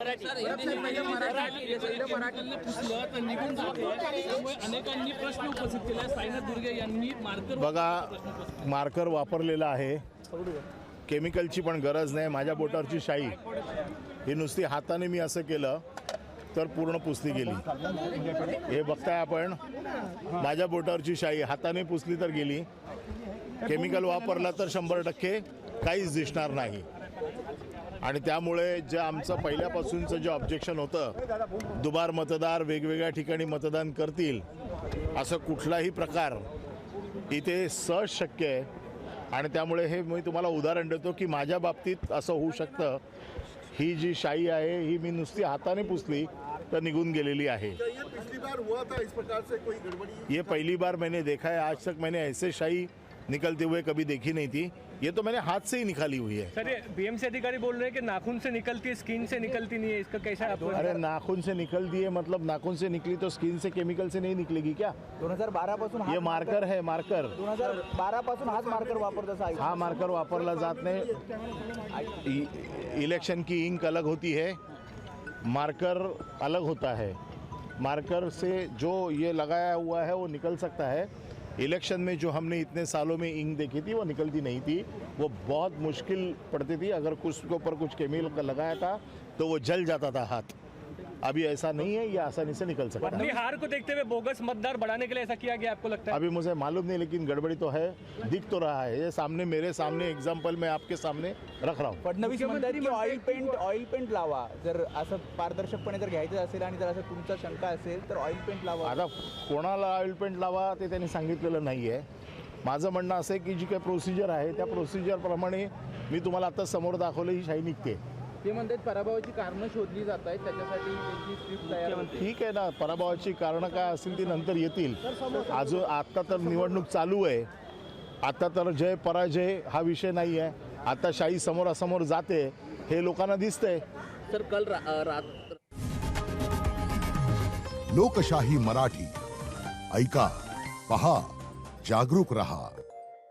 अनेकांनी प्रश्न उपस्थित केला। साईनाथ दुर्गे यांनी बघा मार्कर वापरलेला आहे, केमिकलची पण गरज नाही। माझ्या बोटावरची शाई ही नुसती हाताने मी असं केलं तर पूर्ण पुसली गेली। हे बघताय आपण, माझ्या बोटावरची शाई हाताने पुसली तर गेली, केमिकल वापरला तर 100% काहीच दिसणार नाही। आणि त्यामुळे जे आमचं पहिल्यापासूनचं जे ऑब्जेक्शन होतं, दुबार मतदार वेगवेगळ्या ठिकाणी मतदान करतील असं कुठलाही प्रकार इथे सहज शक्य आहे। आणि त्यामुळे हे मी तुम्हाला उदाहरण देतो की माझ्या बाबतीत असं होऊ शकतं। ही जी शाई आहे ही मी नुसती हाताने पुसली तर निघून गेलेली आहे। पिछली बार हुआ था इस प्रकार से कोई गड़बड़ी? ये पहली बार मैंने देखा है, आज तक मैंने ऐसे शाई निकलते हुए कभी देखी नहीं थी। ये तो मैंने हाथ से ही निकाली हुई है। सर, ये बीएमसी अधिकारी बोल रहे हैं कि नाखून से निकलती है, स्किन से निकलती नहीं है, इसका कैसा आपको? अरे नाखून से निकलती है मतलब नाखून से निकली तो स्किन से केमिकल से नहीं निकलेगी क्या? 2012 पासून ये मार्कर है, मार्कर 2012 पासून हाच मार्कर वापरत असा हा मार्कर वापरला जात नहीं। इलेक्शन की इंक अलग होती है, मार्कर अलग होता है। मार्कर से जो ये लगाया हुआ है वो निकल सकता है। इलेक्शन में जो हमने इतने सालों में इंक देखी थी वो निकलती नहीं थी, वो बहुत मुश्किल पड़ती थी। अगर कुछ के ऊपर कुछ केमिकल लगाया था तो वो जल जाता था हाथ। अभी ऐसा नहीं है, ये आसानी से निकल सकता है। हार को देखते हुए बोगस मतदार बढ़ाने के लिए ऐसा किया गया, आपको लगता है? अभी मुझे मालूम नहीं, लेकिन गड़बड़ी तो है, दिख तो रहा है। ये सामने मेरे सामने एग्जाम्पल मैं आपके सामने रख रहा हूँ। फडणवीस म्हणतात की ऑइल पेंट लावा, जर असं पारदर्शकपणे जर घ्यायचं असेल आणि जर असं तुमचा शंका असेल तर ऑइल पेंट लावा। आता कोणाला ऑइल पेंट लावा ते त्यांनी सांगितलेलं नाही आहे। माझं म्हणणं असं आहे की जी काही प्रोसिजर आहे त्या प्रोसिजरप्रमाणे मी तुम्हाला आता समोर दाखवलं ही शाई निघते। ते म्हणतात पराभवाची कारणं शोधली जात आहेत, त्याच्यासाठी त्यांची स्क्रिप्ट तयार होते। ठीक आहे ना, पराभवाची कारणं काय असतील ती नंतर येतील। अजून आत्ता तर निवडणूक चालू आहे, आता तर जय पराजय हा विषय नाही आहे। आता शाही समोरासमोर जाते हे लोकांना दिसतंय। सर कल लोकशाही मराठी ऐका, पहा, जागरूक रहा।